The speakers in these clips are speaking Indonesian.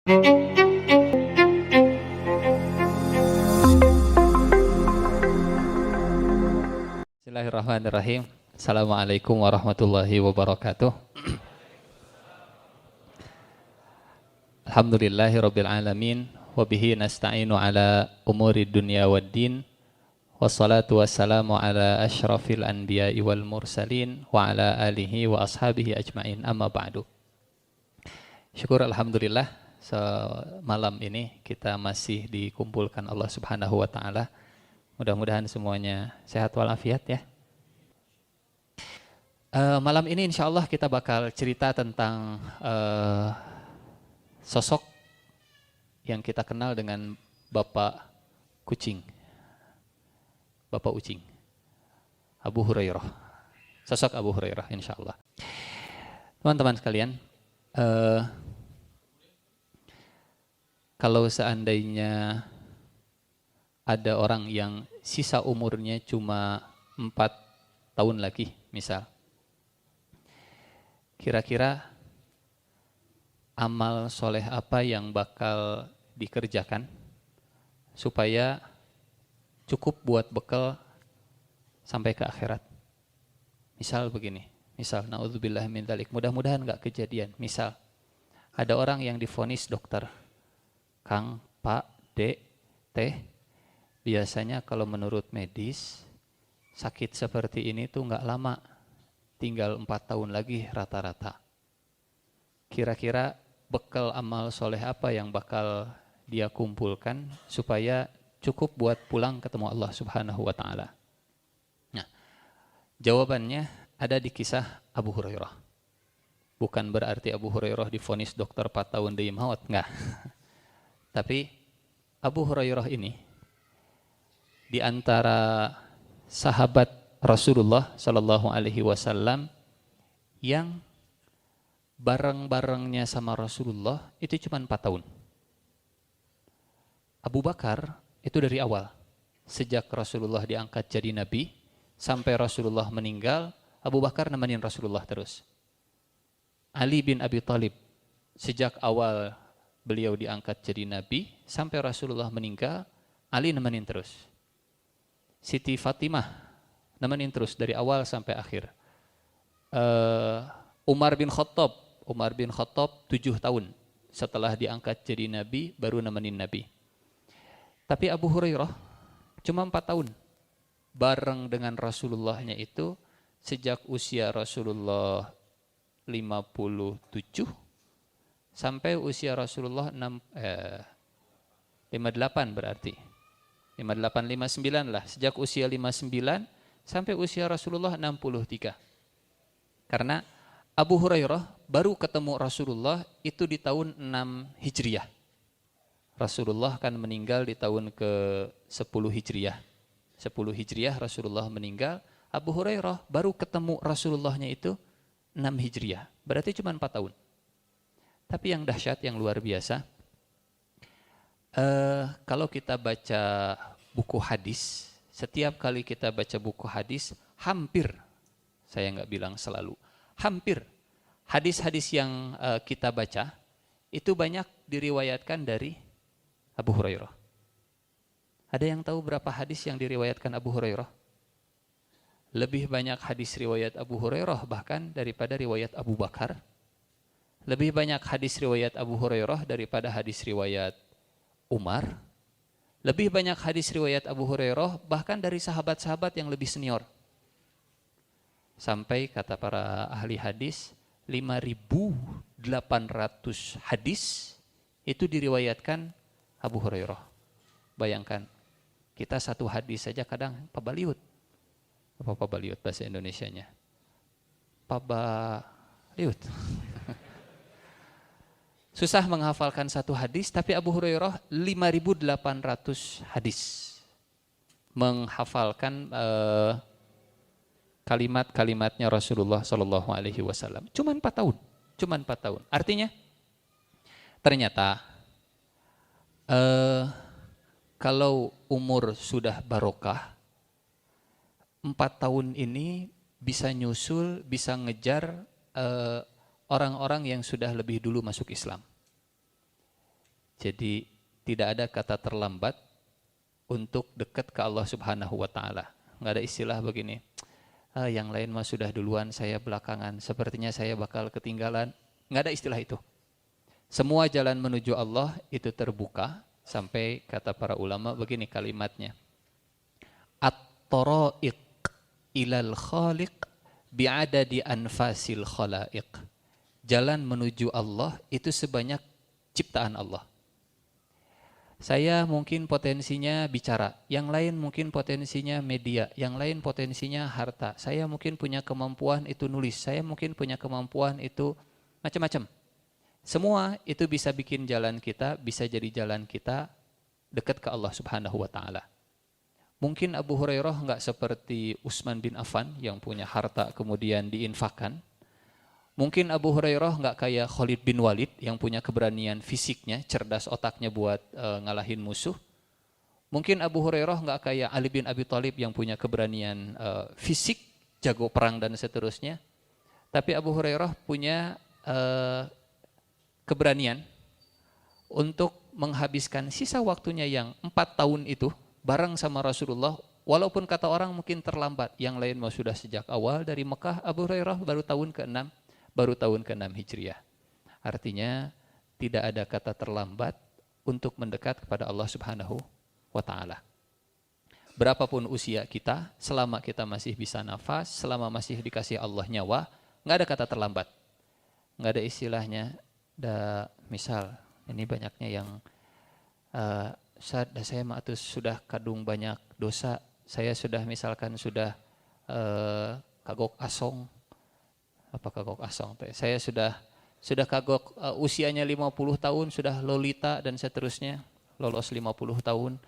Bismillahirrahmanirrahim. Assalamualaikum warahmatullahi wabarakatuh. Alhamdulillahirabbil alamin wa bihi nasta'inu ala umuri dunya waddin. Wassalatu wassalamu ala asyrafil anbiya'i wal mursalin wa ala alihi wa ashabihi ajmain. Amma ba'du. Syukur alhamdulillah, malam ini kita masih dikumpulkan Allah Subhanahu wa taala. Mudah-mudahan semuanya sehat walafiat ya. Malam ini insya Allah kita bakal cerita tentang sosok yang kita kenal dengan Bapak Kucing, Bapak Ucing, Abu Hurairah. Sosok Abu Hurairah insya Allah. Teman-teman sekalian, kalau seandainya ada orang yang sisa umurnya cuma 4 tahun lagi misal, kira-kira amal soleh apa yang bakal dikerjakan supaya cukup buat bekal sampai ke akhirat? Misal begini, misal naudzubillah min dzalik, mudah-mudahan enggak kejadian. Misal ada orang yang divonis dokter, Kang, Pak, Dek, Teh, biasanya kalau menurut medis sakit seperti ini tuh enggak lama, tinggal 4 tahun lagi rata-rata. Kira-kira bekal amal soleh apa yang bakal dia kumpulkan supaya cukup buat pulang ketemu Allah Subhanahu wa taala? Nah, jawabannya ada di kisah Abu Hurairah. Bukan berarti Abu Hurairah divonis dokter 4 tahun di maut, enggak. Tapi Abu Hurairah ini di antara sahabat Rasulullah Sallallahu Alaihi Wasallam yang bareng-barengnya sama Rasulullah itu cuma 4 tahun. Abu Bakar itu dari awal, sejak Rasulullah diangkat jadi Nabi sampai Rasulullah meninggal, Abu Bakar nemenin Rasulullah terus. Ali bin Abi Thalib, sejak awal beliau diangkat jadi Nabi sampai Rasulullah meninggal, Ali nemenin terus. Siti Fatimah nemenin terus dari awal sampai akhir. Umar bin Khattab 7 tahun setelah diangkat jadi Nabi baru nemenin Nabi. Tapi Abu Hurairah cuma 4 tahun bareng dengan Rasulullahnya itu sejak usia Rasulullah 57 sampai usia Rasulullah 58 berarti. 58, 59 lah. Sejak usia 59 sampai usia Rasulullah 63. Karena Abu Hurairah baru ketemu Rasulullah itu di tahun 6 Hijriah. Rasulullah kan meninggal di tahun ke-10 Hijriah. 10 Hijriah Rasulullah meninggal. Abu Hurairah baru ketemu Rasulullahnya itu 6 Hijriah. Berarti cuma 4 tahun. Tapi yang dahsyat, yang luar biasa, kalau kita baca buku hadis, setiap kali kita baca buku hadis, hampir, saya nggak bilang selalu, hampir hadis-hadis yang kita baca itu banyak diriwayatkan dari Abu Hurairah. Ada yang tahu berapa hadis yang diriwayatkan Abu Hurairah? Lebih banyak hadis riwayat Abu Hurairah bahkan daripada riwayat Abu Bakar. Lebih banyak hadis riwayat Abu Hurairah daripada hadis riwayat Umar. Lebih banyak hadis riwayat Abu Hurairah bahkan dari sahabat-sahabat yang lebih senior. Sampai kata para ahli hadis 5.800 hadis itu diriwayatkan Abu Hurairah. Bayangkan, kita satu hadis saja kadang pabaliut. Apa pabaliut bahasa Indonesianya? Pabaliut. Susah menghafalkan satu hadis, tapi Abu Hurairah 5.800 hadis. Menghafalkan kalimat-kalimatnya Rasulullah Sallallahu Alaihi Wasallam. Cuma 4 tahun. Artinya, ternyata kalau umur sudah barokah, 4 tahun ini bisa nyusul, bisa ngejar orang-orang yang sudah lebih dulu masuk Islam. Jadi tidak ada kata terlambat untuk dekat ke Allah Subhanahu wa taala. Enggak ada istilah begini. Yang lain mah sudah duluan, saya belakangan. Sepertinya saya bakal ketinggalan. Enggak ada istilah itu. Semua jalan menuju Allah itu terbuka sampai kata para ulama begini kalimatnya. At-tara'iq ilal khaliq bi'adadi anfasil khalaiq. Jalan menuju Allah itu sebanyak ciptaan Allah. Saya mungkin potensinya bicara, yang lain mungkin potensinya media, yang lain potensinya harta. Saya mungkin punya kemampuan itu nulis, saya mungkin punya kemampuan itu macam-macam. Semua itu bisa bikin jalan kita, bisa jadi jalan kita dekat ke Allah Subhanahu wa taala. Mungkin Abu Hurairah enggak seperti Utsman bin Affan yang punya harta kemudian diinfakkan. Mungkin Abu Hurairah enggak kayak Khalid bin Walid yang punya keberanian fisiknya, cerdas otaknya buat ngalahin musuh. Mungkin Abu Hurairah enggak kayak Ali bin Abi Thalib yang punya keberanian fisik, jago perang dan seterusnya. Tapi Abu Hurairah punya keberanian untuk menghabiskan sisa waktunya yang 4 tahun itu bareng sama Rasulullah. Walaupun kata orang mungkin terlambat, yang lain mau sudah sejak awal dari Mekah, Abu Hurairah baru tahun ke-6 Hijriah. Artinya tidak ada kata terlambat untuk mendekat kepada Allah Subhanahu wa taala. Berapapun usia kita, selama kita masih bisa nafas, selama masih dikasih Allah nyawa, enggak ada kata terlambat. Enggak ada istilahnya misal ini banyaknya yang saya matus sudah kadung banyak dosa, saya sudah misalkan sudah kagok asong. Apa kagok asong teh? Saya sudah kagok usianya 50 tahun, sudah lolita dan seterusnya, lolos 50 tahun.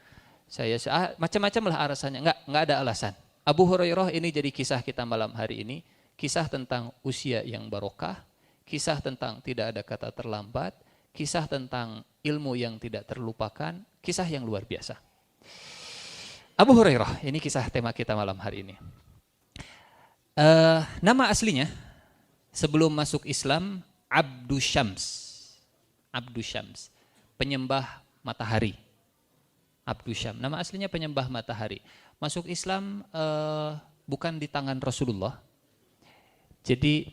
Saya macam-macam lah alasannya, enggak ada alasan. Abu Hurairah ini jadi kisah kita malam hari ini, kisah tentang usia yang barokah, kisah tentang tidak ada kata terlambat, kisah tentang ilmu yang tidak terlupakan, kisah yang luar biasa. Abu Hurairah, ini kisah tema kita malam hari ini. Nama aslinya sebelum masuk Islam Abdu Syams, penyembah matahari. Abdu Syams, nama aslinya penyembah matahari. Masuk Islam bukan di tangan Rasulullah. Jadi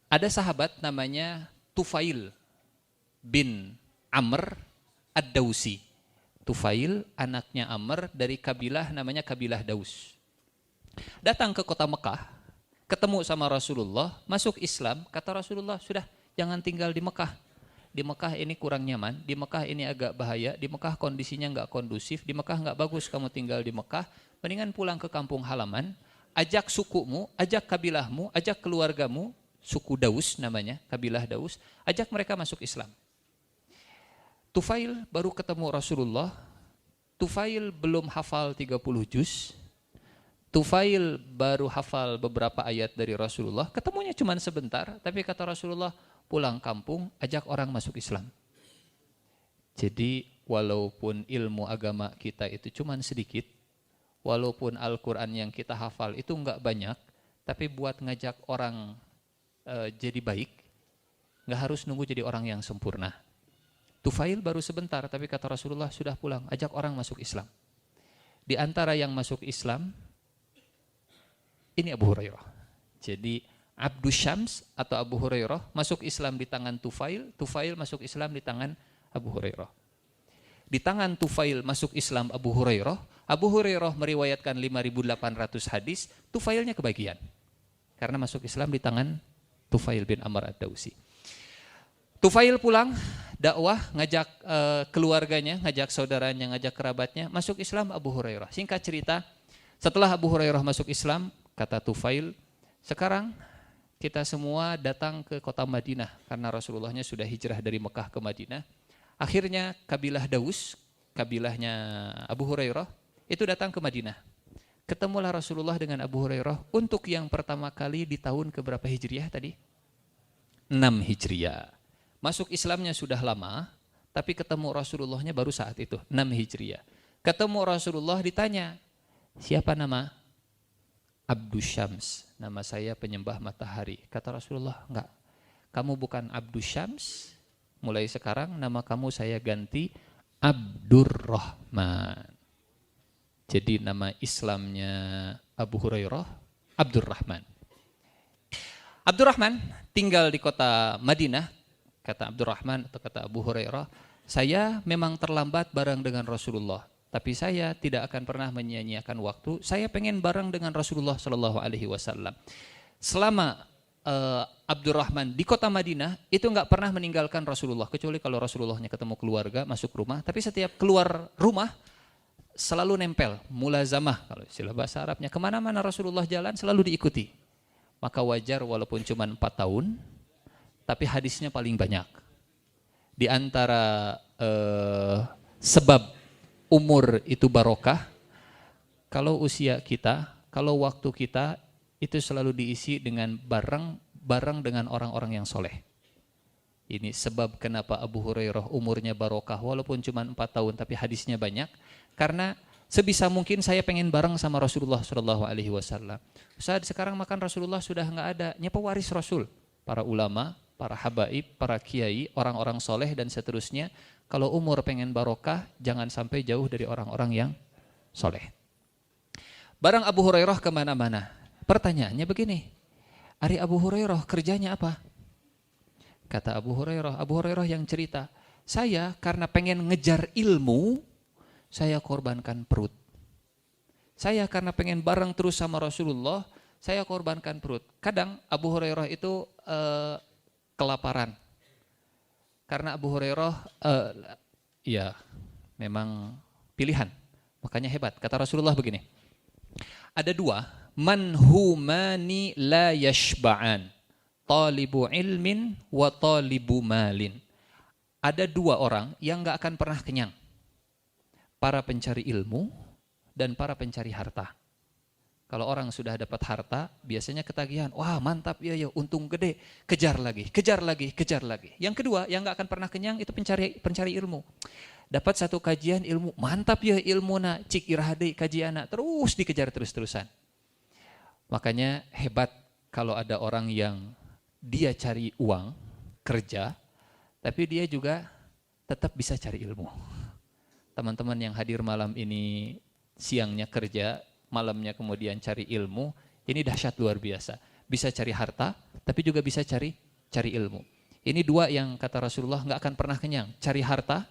ada sahabat namanya Tufail bin Amr Ad-Dausi. Tufail anaknya Amr dari kabilah namanya kabilah Daus. Datang ke kota Mekah, ketemu sama Rasulullah, masuk Islam, kata Rasulullah, sudah jangan tinggal di Mekah. Di Mekah ini kurang nyaman, di Mekah ini agak bahaya, di Mekah kondisinya enggak kondusif, di Mekah enggak bagus kamu tinggal di Mekah, mendingan pulang ke kampung halaman, ajak sukumu, ajak kabilahmu, ajak keluargamu, suku Daus namanya, kabilah Daus, ajak mereka masuk Islam. Tufail baru ketemu Rasulullah, Tufail belum hafal 30 juz, Tufail baru hafal beberapa ayat dari Rasulullah, ketemunya cuma sebentar, tapi kata Rasulullah, pulang kampung, ajak orang masuk Islam. Jadi walaupun ilmu agama kita itu cuma sedikit, walaupun Al-Quran yang kita hafal itu enggak banyak, tapi buat ngajak orang jadi baik, enggak harus nunggu jadi orang yang sempurna. Tufail baru sebentar, tapi kata Rasulullah sudah pulang, ajak orang masuk Islam. Di antara yang masuk Islam, ini Abu Hurairah. Jadi Abdu Syams atau Abu Hurairah masuk Islam di tangan Tufail, Tufail masuk Islam di tangan Abu Hurairah. Di tangan Tufail masuk Islam Abu Hurairah meriwayatkan 5.800 hadis, Tufailnya kebagian. Karena masuk Islam di tangan Tufail bin Amr Ad-Dausi. Tufail pulang, dakwah, ngajak keluarganya, ngajak saudaranya, ngajak kerabatnya, masuk Islam Abu Hurairah. Singkat cerita, setelah Abu Hurairah masuk Islam, kata Tufail, sekarang kita semua datang ke kota Madinah, karena Rasulullahnya sudah hijrah dari Mekah ke Madinah. Akhirnya kabilah Daus, kabilahnya Abu Hurairah, itu datang ke Madinah. Ketemulah Rasulullah dengan Abu Hurairah untuk yang pertama kali di tahun keberapa Hijriah tadi? 6 Hijriah. Masuk Islamnya sudah lama, tapi ketemu Rasulullahnya baru saat itu, 6 Hijriah. Ketemu Rasulullah ditanya, siapa nama? Abdu Syams, nama saya penyembah matahari. Kata Rasulullah, enggak, kamu bukan Abdu Syams, mulai sekarang nama kamu saya ganti Abdurrahman. Jadi nama Islamnya Abu Hurairah Abdurrahman. Abdurrahman tinggal di kota Madinah. Kata Abdurrahman atau kata Abu Hurairah, saya memang terlambat bareng dengan Rasulullah, tapi saya tidak akan pernah menyia-nyiakan waktu. Saya pengen bareng dengan Rasulullah Shallallahu Alaihi Wasallam. Selama Abdurrahman di kota Madinah itu nggak pernah meninggalkan Rasulullah, kecuali kalau Rasulullahnya ketemu keluarga masuk rumah. Tapi setiap keluar rumah selalu nempel, mulazamah kalau istilah bahasa Arabnya. Kemana-mana Rasulullah jalan selalu diikuti. Maka wajar walaupun cuma 4 tahun, tapi hadisnya paling banyak. Di antara sebab umur itu barokah, kalau usia kita, kalau waktu kita itu selalu diisi dengan bareng dengan orang-orang yang soleh. Ini sebab kenapa Abu Hurairah umurnya barokah walaupun cuma 4 tahun tapi hadisnya banyak, karena sebisa mungkin saya pengen bareng sama Rasulullah SAW. Saat sekarang makan Rasulullah sudah nggak ada, nyepa waris Rasul, para ulama, para habaib, para kiai, orang-orang soleh dan seterusnya. Kalau umur pengen barokah, jangan sampai jauh dari orang-orang yang soleh. Barang Abu Hurairah kemana-mana. Pertanyaannya begini, Ari Abu Hurairah kerjanya apa? Kata Abu Hurairah yang cerita, saya karena pengen ngejar ilmu, saya korbankan perut. Saya karena pengen bareng terus sama Rasulullah, saya korbankan perut. Kadang Abu Hurairah itu kelaparan. Karena Abu Hurairah ya memang pilihan. Makanya hebat. Kata Rasulullah begini. Ada 2, manhumani la yashba'an, talibu ilmin wa talibu malin. Ada 2 orang yang enggak akan pernah kenyang. Para pencari ilmu dan para pencari harta. Kalau orang sudah dapat harta, biasanya ketagihan. Wah mantap, ya untung gede. Kejar lagi. Yang kedua, yang gak akan pernah kenyang itu pencari ilmu. Dapat satu kajian ilmu, mantap ya ilmuna, cik irahadei kajiana, terus dikejar terus-terusan. Makanya hebat kalau ada orang yang dia cari uang, kerja, tapi dia juga tetap bisa cari ilmu. Teman-teman yang hadir malam ini, siangnya kerja, malamnya kemudian cari ilmu, ini dahsyat luar biasa. Bisa cari harta, tapi juga bisa cari ilmu. Ini 2 yang kata Rasulullah nggak akan pernah kenyang. Cari harta,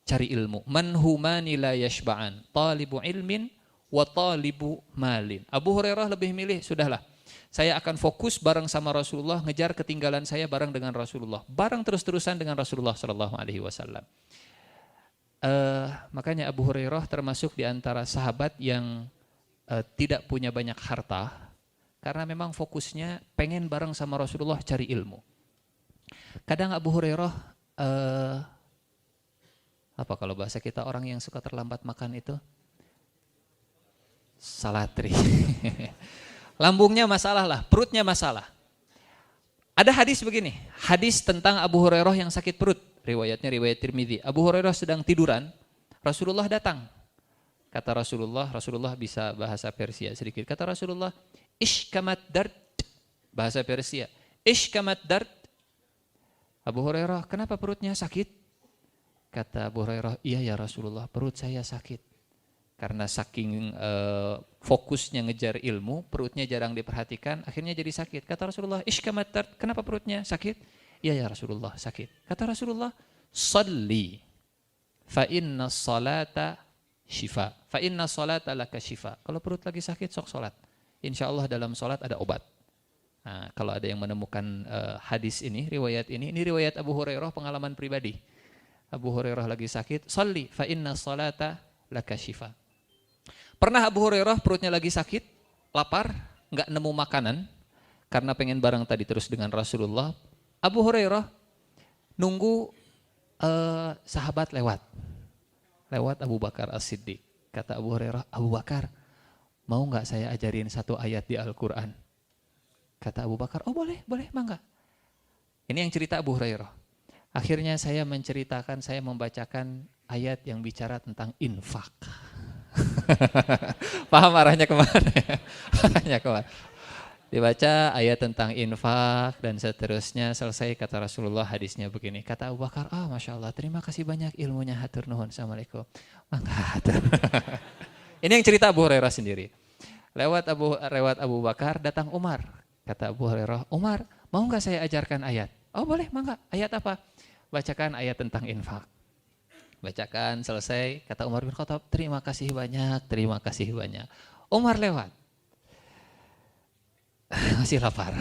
cari ilmu. Manhumani la yashba'an, talibu ilmin wa talibu malin. Abu Hurairah lebih milih, sudahlah. Saya akan fokus bareng sama Rasulullah, ngejar ketinggalan saya bareng dengan Rasulullah. Bareng terus-terusan dengan Rasulullah sallallahu alaihi wasallam. Makanya Abu Hurairah termasuk di antara sahabat yang tidak punya banyak harta, karena memang fokusnya pengen bareng sama Rasulullah cari ilmu. Kadang Abu Hurairah apa kalau bahasa kita orang yang suka terlambat makan itu? Salatri. Lambungnya masalah lah, perutnya masalah. Ada hadis begini, hadis tentang Abu Hurairah yang sakit perut. Riwayatnya riwayat Tirmidzi. Abu Hurairah sedang tiduran, Rasulullah datang. Kata Rasulullah bisa bahasa Persia sedikit. Kata Rasulullah, ishkamat dard, bahasa Persia. Ishkamat dard. Abu Hurairah, kenapa perutnya sakit? Kata Abu Hurairah, iya ya Rasulullah, perut saya sakit. Karena saking fokusnya ngejar ilmu, perutnya jarang diperhatikan, akhirnya jadi sakit. Kata Rasulullah, ishkamat dard, kenapa perutnya sakit? Iya ya Rasulullah, sakit. Kata Rasulullah, salli, fa inna salata syifa. Fa inna salata laka syifa. Kalau perut lagi sakit, sok sholat. Insya Allah dalam sholat ada obat. Nah, kalau ada yang menemukan hadis ini, riwayat ini riwayat Abu Hurairah, pengalaman pribadi. Abu Hurairah lagi sakit, salli fa inna salata laka syifa. Pernah Abu Hurairah perutnya lagi sakit, lapar, nggak nemu makanan, karena pengen bareng tadi terus dengan Rasulullah. Abu Hurairah nunggu sahabat lewat Abu Bakar As-Siddiq. Kata Abu Hurairah, Abu Bakar, mau nggak saya ajarin satu ayat di Al-Quran? Kata Abu Bakar, oh boleh, mangga. Ini yang cerita Abu Hurairah. Akhirnya saya membacakan ayat yang bicara tentang infak. Paham arahnya kemana? Arahnya kemana? Dibaca ayat tentang infak dan seterusnya, selesai kata Rasulullah hadisnya begini. Kata Abu Bakar, Masya Allah, terima kasih banyak ilmunya, hatur nuhun, Assalamualaikum. Mangga hatur. Ini yang cerita Abu Hurairah sendiri. Lewat Abu Bakar datang Umar. Kata Abu Hurairah, Umar, mau nggak saya ajarkan ayat? Oh boleh, mangga. Ayat apa? Bacakan ayat tentang infak. Bacakan, selesai. Kata Umar bin Khattab, terima kasih banyak, terima kasih banyak. Umar lewat. Masih lapar,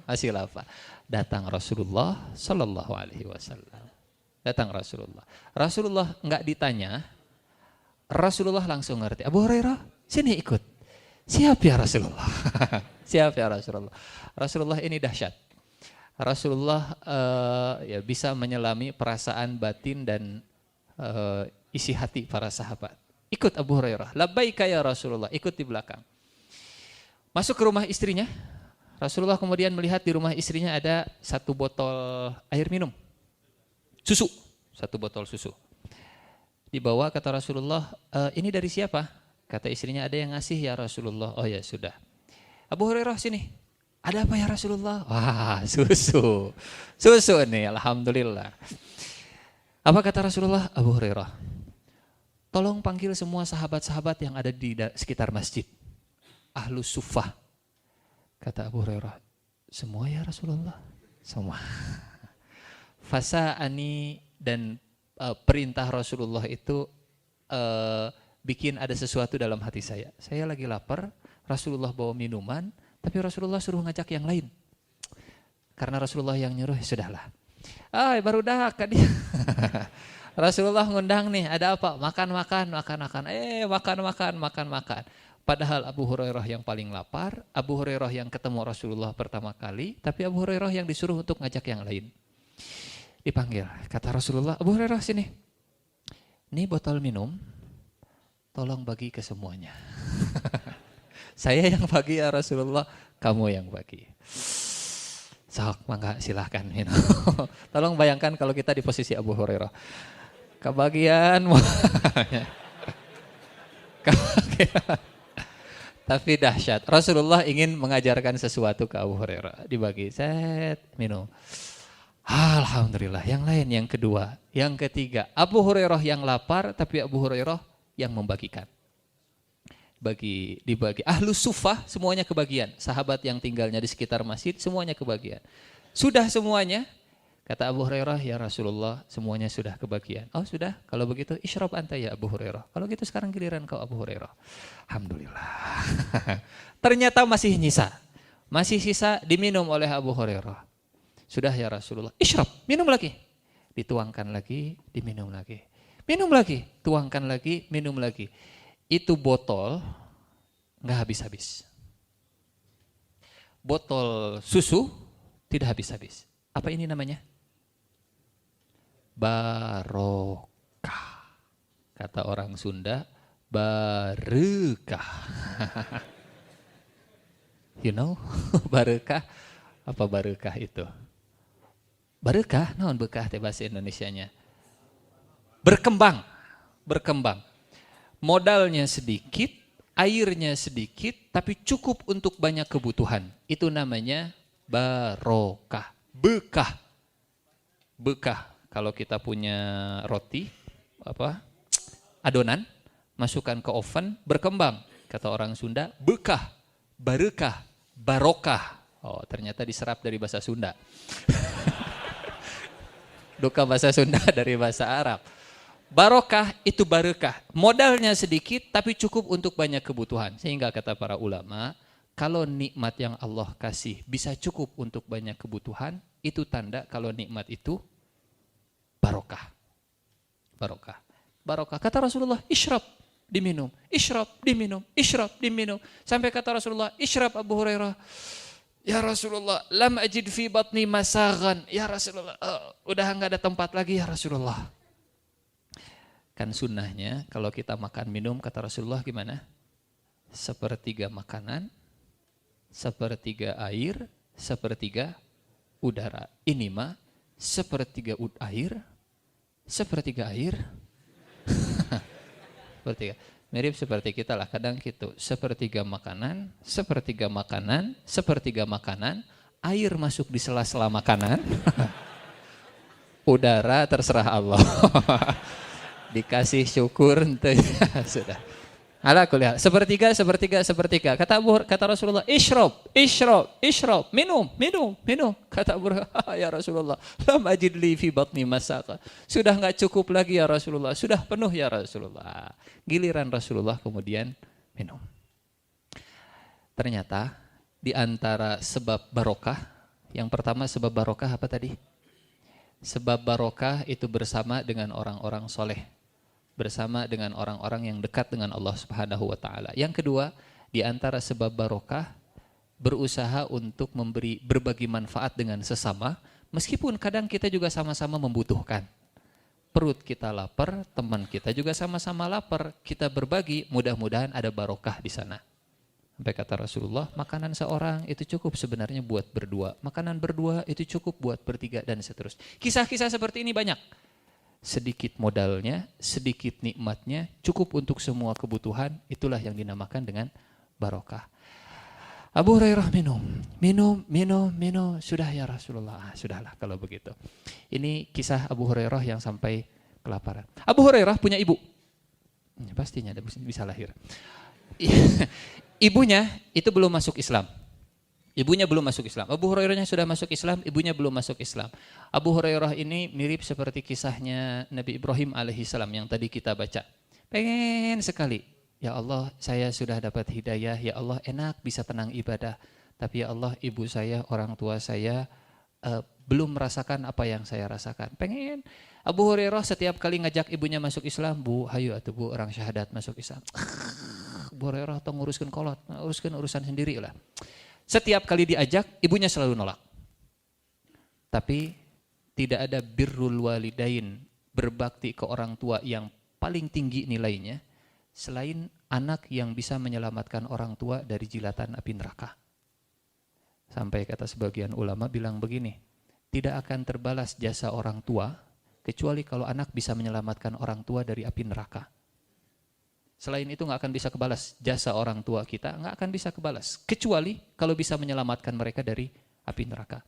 masih lapar. Datang Rasulullah Sallallahu Alaihi Wasallam. Datang Rasulullah. Rasulullah nggak ditanya, Rasulullah langsung ngerti. Abu Hurairah, sini ikut. Siap ya Rasulullah. Siap ya Rasulullah. Rasulullah ini dahsyat. Rasulullah ya bisa menyelami perasaan batin dan isi hati para sahabat. Ikut Abu Hurairah. Labbaika ya Rasulullah. Ikut di belakang. Masuk ke rumah istrinya, Rasulullah kemudian melihat di rumah istrinya ada 1 botol air minum, susu, 1 botol susu. Dibawa, kata Rasulullah, ini dari siapa? Kata istrinya, ada yang ngasih ya Rasulullah. Oh ya sudah. Abu Hurairah sini, ada apa ya Rasulullah? Wah susu, susu nih, alhamdulillah. Apa kata Rasulullah? Abu Hurairah, tolong panggil semua sahabat-sahabat yang ada di sekitar masjid. Ahlus Suffah. Kata Abu Hurairah, semua ya Rasulullah? Semua. Fasa'ani, dan perintah Rasulullah itu bikin ada sesuatu dalam hati saya. Saya lagi lapar, Rasulullah bawa minuman, tapi Rasulullah suruh ngajak yang lain. Karena Rasulullah yang nyuruh, sudahlah. Baru dah kan dia. Rasulullah ngundang nih, ada apa? Makan. Makan. Padahal Abu Hurairah yang paling lapar, Abu Hurairah yang ketemu Rasulullah pertama kali, tapi Abu Hurairah yang disuruh untuk ngajak yang lain. Dipanggil, kata Rasulullah, Abu Hurairah sini. Ini botol minum, tolong bagi ke semuanya. Saya yang bagi ya Rasulullah, kamu yang bagi. Sok, mangga silahkan minum. Tolong bayangkan kalau kita di posisi Abu Hurairah. Kebagian. Tapi dahsyat. Rasulullah ingin mengajarkan sesuatu ke Abu Hurairah. Dibagi, minum. Alhamdulillah. Yang lain, yang kedua. Yang ketiga, Abu Hurairah yang lapar, tapi Abu Hurairah yang membagikan. Dibagi. Ahlus Suffah semuanya kebagian. Sahabat yang tinggalnya di sekitar masjid semuanya kebagian. Sudah semuanya. Kata Abu Hurairah, ya Rasulullah, semuanya sudah kebagian. Oh sudah, kalau begitu isyrab anta ya Abu Hurairah. Kalau gitu sekarang giliran kau Abu Hurairah. Alhamdulillah. Ternyata masih nyisa. Masih sisa diminum oleh Abu Hurairah. Sudah ya Rasulullah, isyrab, minum lagi. Dituangkan lagi, diminum lagi. Minum lagi, tuangkan lagi, minum lagi. Itu botol nggak habis-habis. Botol susu tidak habis-habis. Apa ini namanya? Barokah. Kata orang Sunda, barekah. You know, barekah? Apa barekah itu? Barekah, naon bekah teh bahasa Indonesianya? Berkembang. Modalnya sedikit, airnya sedikit, tapi cukup untuk banyak kebutuhan. Itu namanya barokah. Bekah. Kalau kita punya roti, adonan, masukkan ke oven, berkembang. Kata orang Sunda, bekah, barekah, barokah. Oh, ternyata diserap dari bahasa Sunda. Duka bahasa Sunda dari bahasa Arab. Barokah itu barekah. Modalnya sedikit tapi cukup untuk banyak kebutuhan. Sehingga kata para ulama, kalau nikmat yang Allah kasih bisa cukup untuk banyak kebutuhan, itu tanda kalau nikmat itu barokah. Kata Rasulullah, isyrab, diminum. Sampai kata Rasulullah, isyrab Abu Hurairah. Ya Rasulullah, lam ajid fi batni masaghan. Ya Rasulullah, udah enggak ada tempat lagi ya Rasulullah. Kan sunnahnya kalau kita makan minum, kata Rasulullah gimana? 1/3 makanan, 1/3 air, 1/3 udara. Ini mah 1/3 air, 1/3 air, 1/3. Mirip seperti kita lah, kadang gitu. Sepertiga makanan, sepertiga makanan, sepertiga makanan, air masuk di sela-sela makanan, udara terserah Allah. Dikasih syukur ente sudah. Ala kuliah, sepertiga, sepertiga, sepertiga. Kata Rasulullah, ishrob, ishrob, ishrob, minum, minum, minum. Kata Abu Hurairah, ya Rasulullah, lam ajid li fi batni masaka. Sudah enggak cukup lagi ya Rasulullah, sudah penuh ya Rasulullah. Giliran Rasulullah kemudian minum. Ternyata di antara sebab barokah, yang pertama sebab barokah apa tadi? Sebab barokah itu bersama dengan orang-orang soleh, bersama dengan orang-orang yang dekat dengan Allah Subhanahu wa taala. Yang kedua, di antara sebab barokah berusaha untuk berbagi manfaat dengan sesama, meskipun kadang kita juga sama-sama membutuhkan. Perut kita lapar, teman kita juga sama-sama lapar, kita berbagi, mudah-mudahan ada barokah di sana. Sampai kata Rasulullah, makanan seorang itu cukup sebenarnya buat berdua, makanan berdua itu cukup buat bertiga, dan seterusnya. Kisah-kisah seperti ini banyak. Sedikit modalnya, sedikit nikmatnya, cukup untuk semua kebutuhan, itulah yang dinamakan dengan barokah. Abu Hurairah minum, minum, minum, minum, sudah ya Rasulullah, sudahlah kalau begitu. Ini kisah Abu Hurairah yang sampai kelaparan. Abu Hurairah punya ibu, pastinya bisa lahir. Ibunya itu belum masuk Islam. Ibunya belum masuk Islam. Abu Hurairahnya sudah masuk Islam, ibunya belum masuk Islam. Abu Hurairah ini mirip seperti kisahnya Nabi Ibrahim alaihissalam yang tadi kita baca. Pengen sekali, ya Allah saya sudah dapat hidayah, ya Allah enak bisa tenang ibadah. Tapi ya Allah ibu saya, orang tua saya belum merasakan apa yang saya rasakan. Pengen. Abu Hurairah setiap kali ngajak ibunya masuk Islam, Bu, hayu atuh Bu, orang syahadat masuk Islam. Abu Hurairah tong nguruskeun kolot, uruskeun urusan sendiri lah. Setiap kali diajak, ibunya selalu nolak. Tapi tidak ada birrul walidain, berbakti ke orang tua yang paling tinggi nilainya, selain anak yang bisa menyelamatkan orang tua dari jilatan api neraka. Sampai kata sebagian ulama bilang begini, tidak akan terbalas jasa orang tua, kecuali kalau anak bisa menyelamatkan orang tua dari api neraka. Selain itu nggak akan bisa kebalas jasa orang tua kita, nggak akan bisa kebalas kecuali kalau bisa menyelamatkan mereka dari api neraka.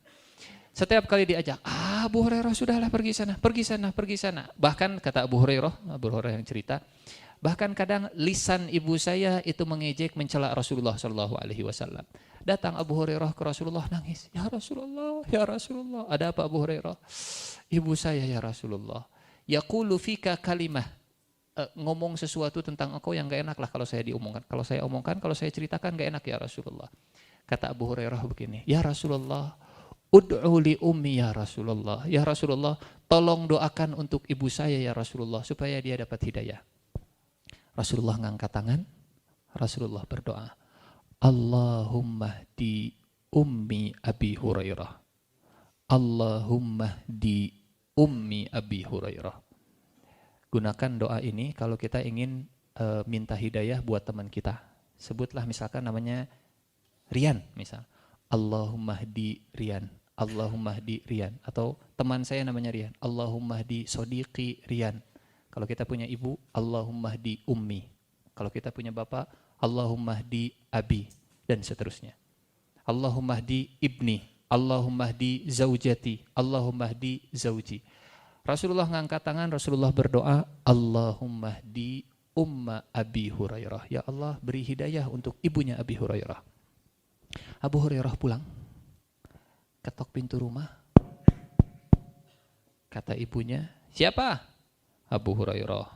Setiap kali diajak, Abu Hurairah sudahlah pergi sana, pergi sana, pergi sana. Bahkan kata Abu Hurairah yang cerita, bahkan kadang lisan ibu saya itu mengejek, mencela Rasulullah SAW. Datang Abu Hurairah ke Rasulullah nangis, ya Rasulullah, ya Rasulullah. Ada apa Abu Hurairah? Ibu saya ya Rasulullah, yaqulu fika kalimah. Ngomong sesuatu tentang engkau yang gak enak lah kalau saya diomongkan. Kalau saya omongkan, kalau saya ceritakan gak enak ya Rasulullah. Kata Abu Hurairah begini, ya Rasulullah, ud'u li ummi ya Rasulullah. Ya Rasulullah, tolong doakan untuk ibu saya ya Rasulullah, supaya dia dapat hidayah. Rasulullah ngangkat tangan, Rasulullah berdoa, Allahumma di ummi Abi Hurairah. Allahumma di ummi Abi Hurairah. Gunakan doa ini kalau kita ingin minta hidayah buat teman kita. Sebutlah misalkan namanya Rian misal. Allahumma hdi Rian, Allahumma hdi Rian. Atau teman saya namanya Rian, Allahumma hdi sodiqi Rian. Kalau kita punya ibu, Allahumma hdi ummi. Kalau kita punya bapak, Allahumma hdi abi, dan seterusnya. Allahumma hdi ibni, Allahumma hdi zaujati, Allahumma hdi zauji. Rasulullah ngangkat tangan, Rasulullah berdoa, Allahumma hdi umma Abi Hurairah. Ya Allah beri hidayah untuk ibunya Abi Hurairah. Abu Hurairah pulang, ketok pintu rumah. Kata ibunya, siapa? Abu Hurairah.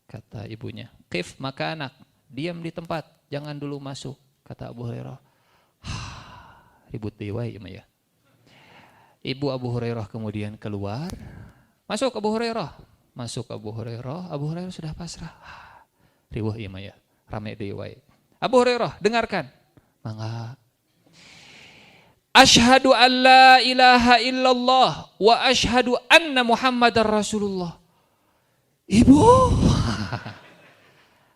Kata ibunya, kif maka anak, diam di tempat, jangan dulu masuk. Kata Abu Hurairah, ribut diwai ya. Ibu Abu Hurairah kemudian keluar. Masuk Abu Hurairah. Masuk Abu Hurairah. Abu Hurairah sudah pasrah. Riwah iya ya. Rame diwai. Abu Hurairah, dengarkan. Mangga. Asyhadu an la ilaha illallah wa asyhadu anna Muhammadar Rasulullah. Ibu.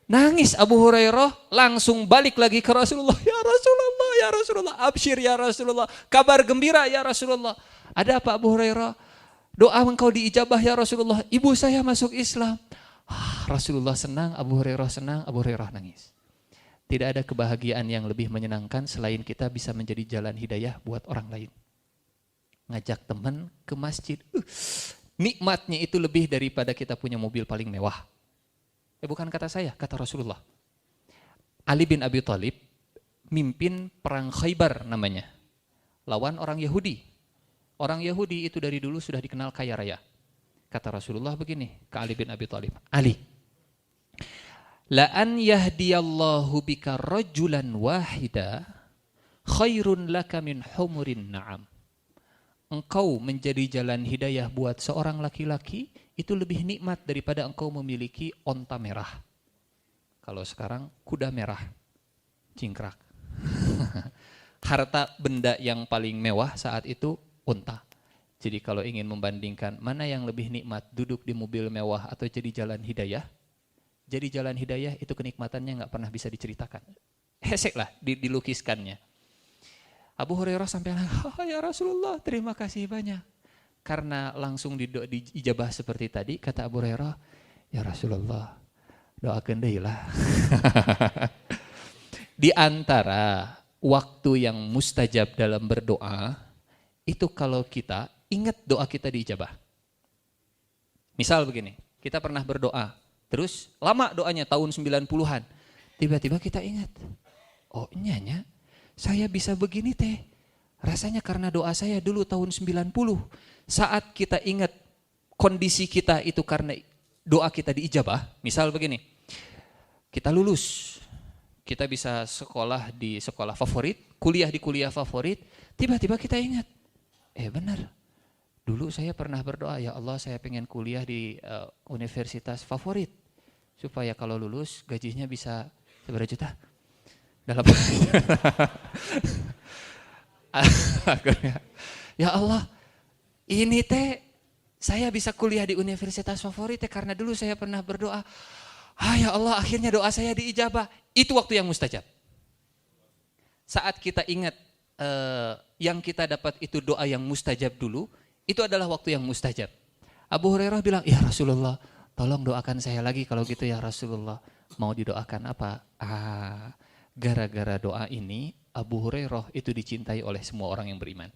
Nangis Abu Hurairah, langsung balik lagi ke Rasulullah. Ya Rasulullah, ya Rasulullah. Absyir ya Rasulullah. Kabar gembira ya Rasulullah. Ada apa Abu Hurairah? Doa engkau diijabah ya Rasulullah. Ibu saya masuk Islam. Rasulullah senang, Abu Hurairah senang, Abu Hurairah nangis. Tidak ada kebahagiaan yang lebih menyenangkan selain kita bisa menjadi jalan hidayah buat orang lain. Ngajak teman ke masjid. Nikmatnya itu lebih daripada kita punya mobil paling mewah. Bukan kata saya, kata Rasulullah. Ali bin Abi Thalib mimpin perang Khaybar namanya. Lawan orang Yahudi. Orang Yahudi itu dari dulu sudah dikenal kaya raya. Kata Rasulullah begini ke Ali bin Abi Thalib. Ali, la an yahdiyallahu bika rajulan wahida khairun laka min humurin na'am. Engkau menjadi jalan hidayah buat seorang laki-laki itu lebih nikmat daripada engkau memiliki onta merah. Kalau sekarang kuda merah, cingkrak. Harta benda yang paling mewah saat itu unta. Jadi kalau ingin membandingkan mana yang lebih nikmat, duduk di mobil mewah atau jadi jalan hidayah, jadi jalan hidayah itu kenikmatannya nggak pernah bisa diceritakan. Hesek lah dilukiskannya. Abu Hurairah sampai ya Rasulullah, terima kasih banyak. Karena langsung diijabah seperti tadi, kata Abu Hurairah, ya Rasulullah, doakan deh lah. Di antara waktu yang mustajab dalam berdoa, itu kalau kita ingat doa kita diijabah. Misal begini, kita pernah berdoa, terus lama doanya tahun 90-an, tiba-tiba kita ingat, oh nyanya, saya bisa begini teh, rasanya karena doa saya dulu tahun 90. Saat kita ingat kondisi kita itu karena doa kita diijabah, misal begini, kita lulus, kita bisa sekolah di sekolah favorit, kuliah di kuliah favorit, tiba-tiba kita ingat, benar, dulu saya pernah berdoa, ya Allah saya pengen kuliah di universitas favorit, supaya kalau lulus gajinya bisa seberapa juta? Dalam ya Allah, ini teh saya bisa kuliah di universitas favorit teh karena dulu saya pernah berdoa. Ya Allah, akhirnya doa saya diijabah. Itu waktu yang mustajab. Saat kita ingat yang kita dapat itu doa yang mustajab dulu, itu adalah waktu yang mustajab. Abu Hurairah bilang, ya Rasulullah, tolong doakan saya lagi kalau gitu ya Rasulullah. Mau didoakan apa? Gara-gara doa ini, Abu Hurairah itu dicintai oleh semua orang yang beriman.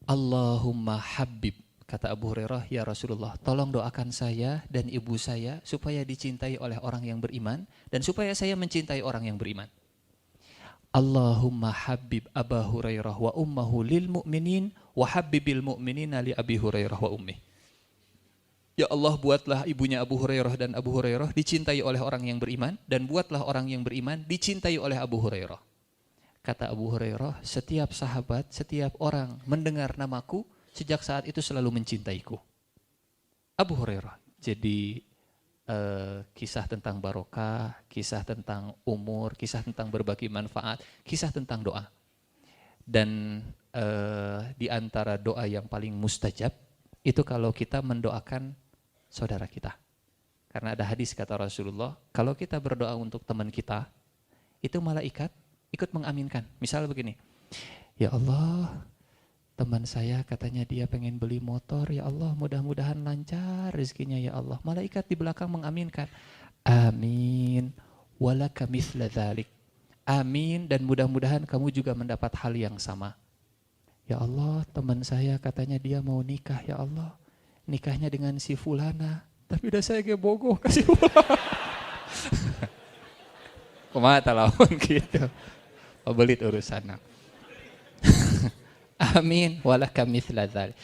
Allahumma habib, kata Abu Hurairah, ya Rasulullah, tolong doakan saya dan ibu saya supaya dicintai oleh orang yang beriman dan supaya saya mencintai orang yang beriman. Allahumma habib Abu Hurairah wa ummahu lil mu'minin wa habibil mu'minina li Abi Hurairah wa ummih. Ya Allah, buatlah ibunya Abu Hurairah dan Abu Hurairah dicintai oleh orang yang beriman, dan buatlah orang yang beriman dicintai oleh Abu Hurairah. Kata Abu Hurairah, setiap sahabat, setiap orang mendengar namaku, sejak saat itu selalu mencintaiku. Abu Hurairah. Jadi kisah tentang barokah, kisah tentang umur, kisah tentang berbagi manfaat, kisah tentang doa. Dan di antara doa yang paling mustajab, itu kalau kita mendoakan saudara kita. Karena ada hadis kata Rasulullah, kalau kita berdoa untuk teman kita, itu malaikat ikut mengaminkan. Misal begini, ya Allah, teman saya katanya dia pengen beli motor, ya Allah mudah-mudahan lancar rezekinya ya Allah. Malaikat di belakang mengaminkan, amin, walaka mithla dzalik. Amin, dan mudah-mudahan kamu juga mendapat hal yang sama. Ya Allah, teman saya katanya dia mau nikah, ya Allah. Nikahnya dengan si fulana, tapi udah saya kayak bogoh kasih fulana. Kumaha talaun gitu. Belit urusan. Amin walaka mithla dzalik.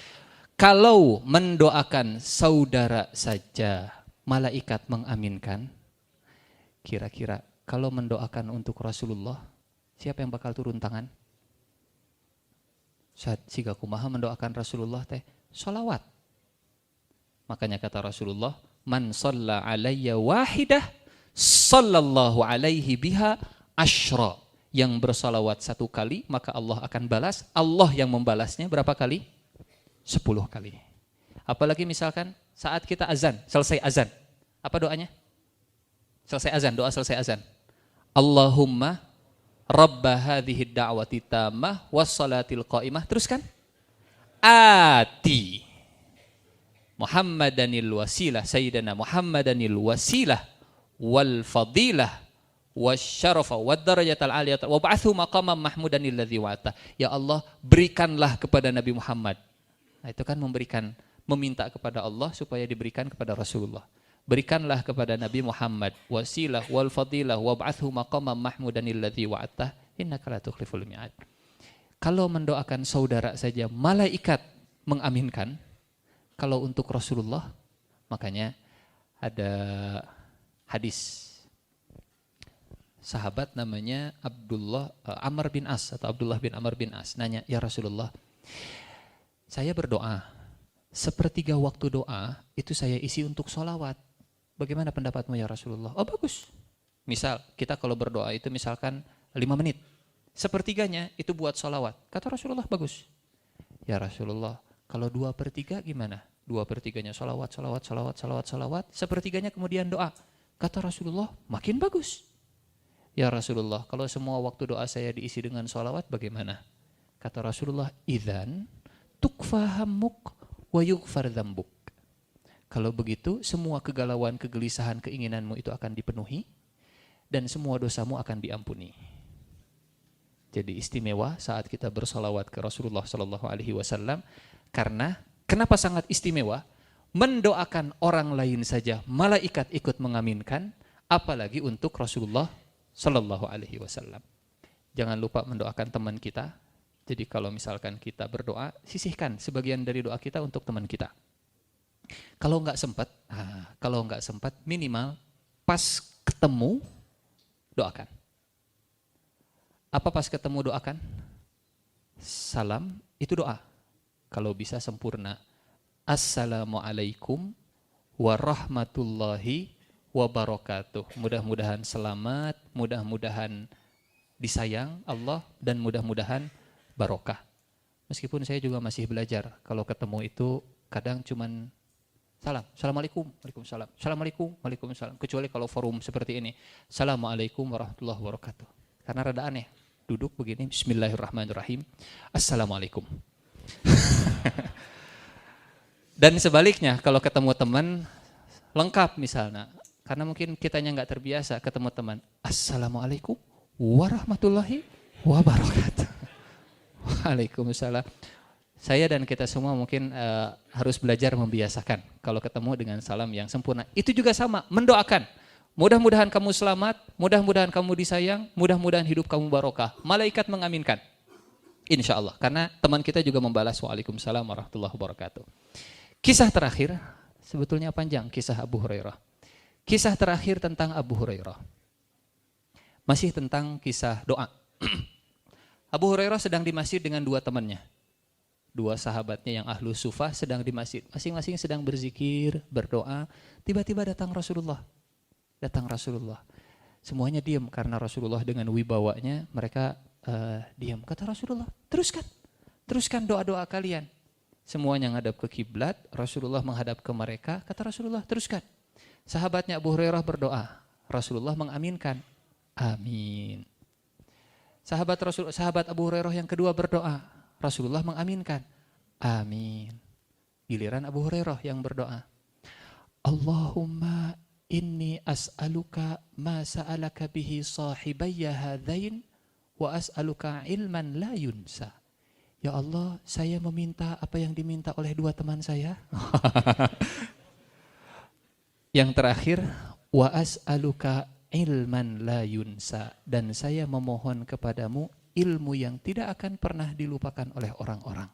Kalau mendoakan saudara saja malaikat mengaminkan, kira-kira kalau mendoakan untuk Rasulullah, siapa yang bakal turun tangan? Saat siga kumaha mendoakan Rasulullah teh sholawat. Makanya kata Rasulullah, man shalla alayya wahidah sallallahu alaihi biha asyra. Yang bersalawat 1 kali maka Allah akan balas. Allah yang membalasnya berapa kali? 10 kali. Apalagi misalkan saat kita azan, selesai azan, apa doanya? Selesai azan, doa selesai azan. Allahumma rabba hadhihi da'wati tammah was salatil qa'imah. Terus kan? Ati. Muhammadanil wasilah, Sayyidina Muhammadanil wasilah wal fadilah wasyarafa wad darajatal aliyah wa ba'athu maqamam mahmudanil ladzi wa'ata. Ya Allah, berikanlah kepada Nabi Muhammad. Nah, itu kan meminta kepada Allah supaya diberikan kepada Rasulullah. Berikanlah kepada Nabi Muhammad wasilah wal fadilah wa ba'athu maqamam mahmudanil ladzi wa'ata innaka la tukhliful mi'ad. Kalau mendoakan saudara saja malaikat mengaminkan, kalau untuk Rasulullah, makanya ada hadis sahabat namanya Amr bin As atau Abdullah bin Amr bin As nanya, ya Rasulullah, saya berdoa, sepertiga waktu doa itu saya isi untuk sholawat. Bagaimana pendapatmu ya Rasulullah? Oh bagus. Misal kita kalau berdoa itu misalkan 5 menit, sepertiganya itu buat sholawat. Kata Rasulullah bagus. Ya Rasulullah, kalau 2/3 gimana? 2/3-nya sholawat, sepertiganya kemudian doa. Kata Rasulullah, makin bagus. Ya Rasulullah, kalau semua waktu doa saya diisi dengan sholawat bagaimana? Kata Rasulullah, idzan tukfa hammuk wa yughfar dzambuk. Kalau begitu, semua kegalauan, kegelisahan, keinginanmu itu akan dipenuhi dan semua dosamu akan diampuni. Jadi istimewa saat kita bersolawat ke Rasulullah SAW, karena kenapa sangat istimewa? Mendoakan orang lain saja malaikat ikut mengaminkan, apalagi untuk Rasulullah SAW. Jangan lupa mendoakan teman kita. Jadi kalau misalkan kita berdoa, sisihkan sebagian dari doa kita untuk teman kita. Kalau nggak sempat, minimal pas ketemu doakan. Apa pas ketemu doakan? Salam itu doa. Kalau bisa sempurna. Assalamualaikum warahmatullahi wabarakatuh. Mudah-mudahan selamat, mudah-mudahan disayang Allah, dan mudah-mudahan barokah. Meskipun saya juga masih belajar. Kalau ketemu itu kadang cuman salam. Assalamualaikum, waalaikumsalam. Assalamualaikum, waalaikumsalam. Kecuali kalau forum seperti ini. Assalamualaikum warahmatullahi wabarakatuh. Karena rada aneh. Duduk begini, bismillahirrahmanirrahim. Assalamualaikum. Dan sebaliknya, kalau ketemu teman, lengkap misalnya. Karena mungkin kitanya nggak terbiasa ketemu teman. Assalamualaikum warahmatullahi wabarakatuh. Waalaikumsalam. Saya dan kita semua mungkin harus belajar membiasakan kalau ketemu dengan salam yang sempurna. Itu juga sama, mendoakan. Mudah-mudahan kamu selamat, mudah-mudahan kamu disayang, mudah-mudahan hidup kamu barokah. Malaikat mengaminkan. Insya Allah. Karena teman kita juga membalas waalaikumsalam warahmatullahi wabarakatuh. Kisah terakhir, sebetulnya panjang kisah Abu Hurairah. Kisah terakhir tentang Abu Hurairah. Masih tentang kisah doa. Abu Hurairah sedang di masjid dengan 2 temannya. 2 sahabatnya yang ahlu sufah sedang di masjid. Masing-masing sedang berzikir, berdoa. Tiba-tiba datang Rasulullah. Semuanya diam karena Rasulullah dengan wibawanya mereka diam. Kata Rasulullah, teruskan doa-doa kalian. Semuanya menghadap ke kiblat, Rasulullah menghadap ke mereka. Kata Rasulullah, teruskan. Sahabatnya Abu Hurairah berdoa, Rasulullah mengaminkan. Amin. Sahabat Abu Hurairah yang kedua berdoa, Rasulullah mengaminkan. Amin. Giliran Abu Hurairah yang berdoa, Allahumma inni as'aluka ma sa'alaka bihi sahibayya hadain wa as'aluka ilman la yunsa. Ya Allah, saya meminta apa yang diminta oleh 2 teman saya. Yang terakhir, wa as'aluka ilman la yunsa, dan saya memohon kepadamu ilmu yang tidak akan pernah dilupakan oleh orang-orang.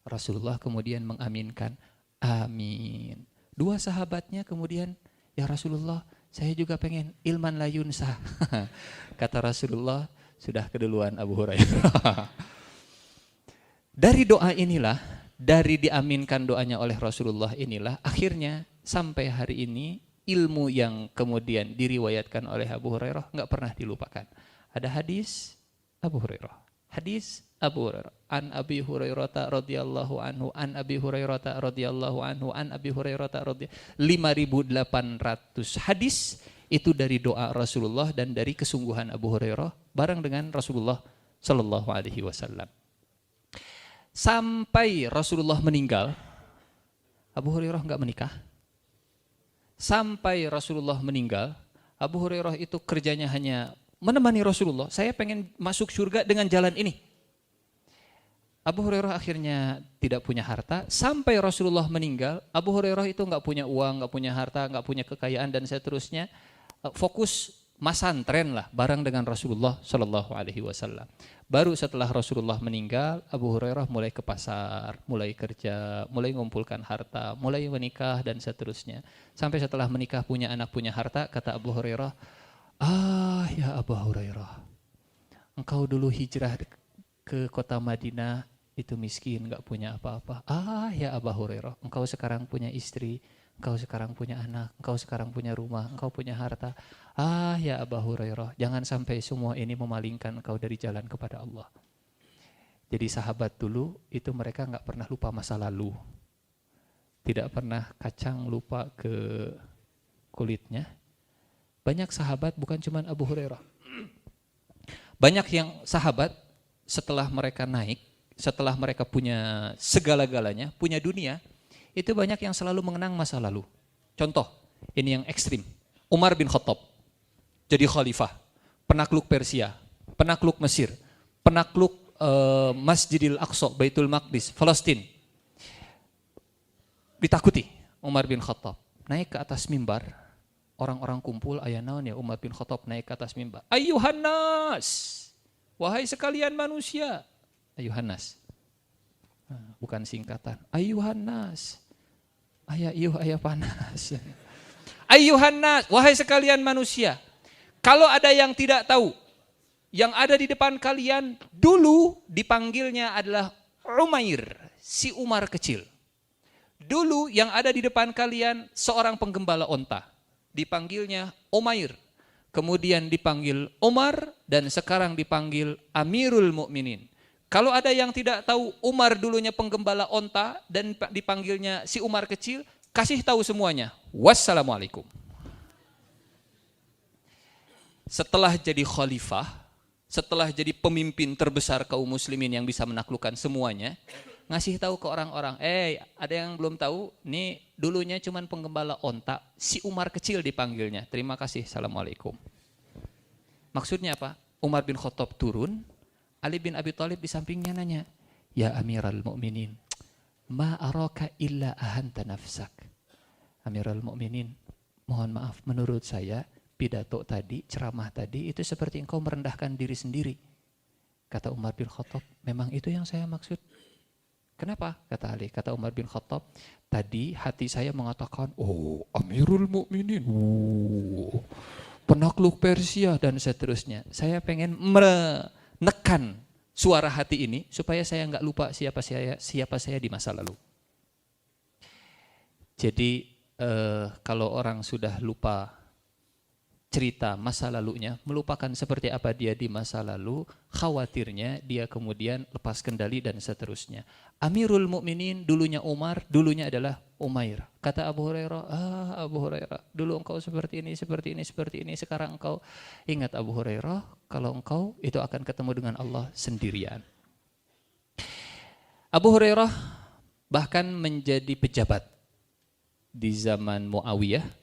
Rasulullah kemudian mengaminkan, amin. 2 sahabatnya kemudian, ya Rasulullah, saya juga pengen ilman la yunsa. Kata Rasulullah, sudah keduluan Abu Hurairah. Dari doa inilah, dari diaminkan doanya oleh Rasulullah inilah, akhirnya sampai hari ini ilmu yang kemudian diriwayatkan oleh Abu Hurairah nggak pernah dilupakan. Ada hadis Abu Hurairah. Hadis Abu Hurairah. An Abi Hurairah radhiyallahu anhu, an Abi Hurairah radhiyallahu anhu, an Abi Hurairah radhiyallahu 5.800 hadis itu dari doa Rasulullah dan dari kesungguhan Abu Hurairah bareng dengan Rasulullah sallallahu alaihi wasallam. Sampai Rasulullah meninggal, Abu Hurairah nggak menikah. Sampai Rasulullah meninggal, Abu Hurairah itu kerjanya hanya menemani Rasulullah. Saya pengen masuk surga dengan jalan ini. Abu Hurairah akhirnya tidak punya harta. Sampai Rasulullah meninggal, Abu Hurairah itu nggak punya uang, nggak punya harta, nggak punya kekayaan dan seterusnya. Fokus masantren lah, bareng dengan Rasulullah Shallallahu Alaihi Wasallam. Baru setelah Rasulullah meninggal, Abu Hurairah mulai ke pasar, mulai kerja, mulai mengumpulkan harta, mulai menikah dan seterusnya. Sampai setelah menikah punya anak, punya harta, kata Abu Hurairah, ya Abu Hurairah, engkau dulu hijrah ke kota Madinah itu miskin, nggak punya apa-apa. Ya Abu Hurairah, engkau sekarang punya istri, engkau sekarang punya anak, engkau sekarang punya rumah, engkau punya harta. Ya Abu Hurairah, jangan sampai semua ini memalingkan engkau dari jalan kepada Allah. Jadi sahabat dulu itu mereka nggak pernah lupa masa lalu, tidak pernah kacang lupa ke kulitnya. Banyak sahabat, bukan cuma Abu Hurairah, banyak yang sahabat setelah mereka naik, setelah mereka punya segala-galanya, punya dunia, itu banyak yang selalu mengenang masa lalu. Contoh, ini yang ekstrim. Umar bin Khattab jadi khalifah, penakluk Persia, penakluk Mesir, penakluk Masjidil Aqsa, Baitul Maqdis, Palestina. Ditakuti Umar bin Khattab naik ke atas mimbar, orang-orang kumpul, aya naon ya Umar bin Khattab naik ke atas mimbar. Ayyuhan nas, wahai sekalian manusia. Ayyuhan nas, bukan singkatan. Ayyuhan nas, ayah panas. Ayyuhan nas, wahai sekalian manusia. Kalau ada yang tidak tahu, yang ada di depan kalian dulu dipanggilnya adalah Umair, si Umar kecil. Dulu yang ada di depan kalian seorang penggembala onta, dipanggilnya Umair. Kemudian dipanggil Umar dan sekarang dipanggil Amirul Mukminin. Kalau ada yang tidak tahu, Umar dulunya penggembala onta dan dipanggilnya si Umar kecil, kasih tahu semuanya. Wassalamualaikum. Setelah jadi khalifah, setelah jadi pemimpin terbesar kaum muslimin yang bisa menaklukkan semuanya, ngasih tahu ke orang-orang, ada yang belum tahu, nih dulunya cuman penggembala onta, si Umar kecil dipanggilnya. Terima kasih, assalamualaikum. Maksudnya apa? Umar bin Khattab turun, Ali bin Abi Thalib di sampingnya nanya, ya Amiral Mukminin, ma araka illa ahanta nafsak. Amiral Mukminin, mohon maaf, menurut saya pidato tadi, ceramah tadi itu seperti engkau merendahkan diri sendiri. Kata Umar bin Khattab, memang itu yang saya maksud. Kenapa? Kata Ali, kata Umar bin Khattab, tadi hati saya mengatakan, Amirul Mukminin, penakluk Persia dan seterusnya. Saya pengen menekan suara hati ini supaya saya nggak lupa siapa saya di masa lalu. Jadi kalau orang sudah lupa cerita masa lalunya, melupakan seperti apa dia di masa lalu, khawatirnya dia kemudian lepas kendali dan seterusnya. Amirul Mukminin dulunya Umar, dulunya adalah Umair. Kata Abu Hurairah, Abu Hurairah, dulu engkau seperti ini, sekarang engkau. Ingat Abu Hurairah, kalau engkau itu akan ketemu dengan Allah sendirian. Abu Hurairah bahkan menjadi pejabat di zaman Muawiyah.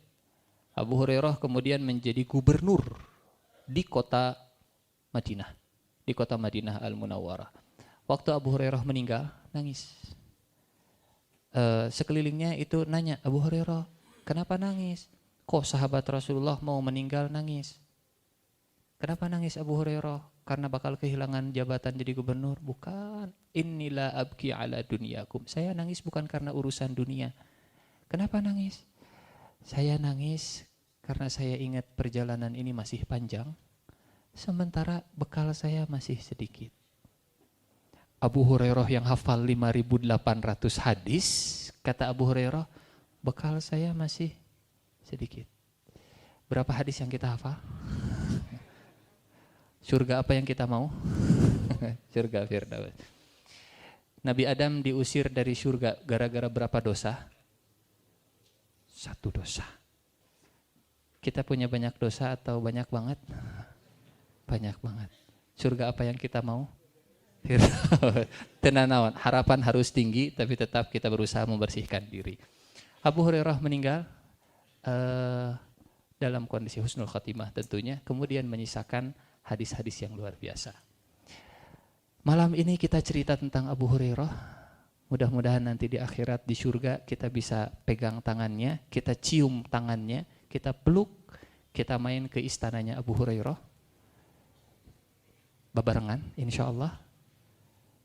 Abu Hurairah kemudian menjadi gubernur di kota Madinah, di kota Madinah Al-Munawwarah. Waktu Abu Hurairah meninggal, nangis. Sekelilingnya itu nanya, Abu Hurairah, kenapa nangis? Kok sahabat Rasulullah mau meninggal nangis? Kenapa nangis Abu Hurairah? Karena bakal kehilangan jabatan jadi gubernur? Bukan. Inilah abki ala dunyakum. Saya nangis bukan karena urusan dunia. Kenapa nangis? Saya nangis karena saya ingat perjalanan ini masih panjang, sementara bekal saya masih sedikit. Abu Hurairah yang hafal 5.800 hadis, kata Abu Hurairah, bekal saya masih sedikit. Berapa hadis yang kita hafal? Surga apa yang kita mau? Surga Firdaus. Nabi Adam diusir dari surga gara-gara berapa dosa? 1 dosa. Kita punya banyak dosa atau banyak banget? Banyak banget. Surga apa yang kita mau? Tenanawan. Harapan harus tinggi, tapi tetap kita berusaha membersihkan diri. Abu Hurairah meninggal dalam kondisi husnul khotimah tentunya, kemudian menyisakan hadis-hadis yang luar biasa. Malam ini kita cerita tentang Abu Hurairah. Mudah-mudahan nanti di akhirat di surga kita bisa pegang tangannya, kita cium tangannya, kita peluk, kita main ke istananya Abu Hurairah. Babarengan insyaallah.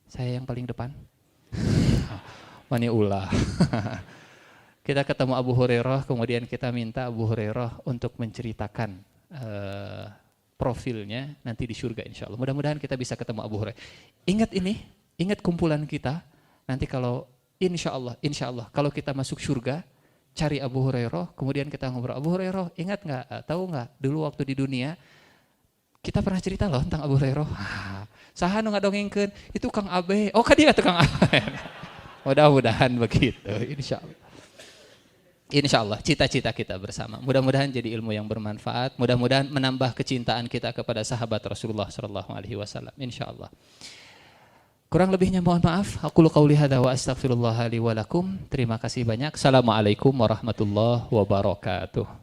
Saya yang paling depan. Mani ulah. Kita ketemu Abu Hurairah, kemudian kita minta Abu Hurairah untuk menceritakan profilnya nanti di surga insyaallah. Mudah-mudahan kita bisa ketemu Abu Hurairah. Ingat ini, ingat kumpulan kita. Nanti kalau insya Allah kalau kita masuk surga, cari Abu Hurairah, kemudian kita ngobrol, Abu Hurairah ingat nggak, tahu nggak dulu waktu di dunia kita pernah cerita loh tentang Abu Hurairah. Saha nu ngadongengkeun itu Kang Abe, oh kan dia tuh Kang Abe. Mudah-mudahan begitu, insya Allah cita-cita kita bersama. Mudah-mudahan jadi ilmu yang bermanfaat, mudah-mudahan menambah kecintaan kita kepada sahabat Rasulullah SAW. Insya Allah. Kurang lebihnya mohon maaf. Aku qauli hadza wa astaghfirullah li wa lakum. Terima kasih banyak. Assalamualaikum warahmatullahi wabarakatuh.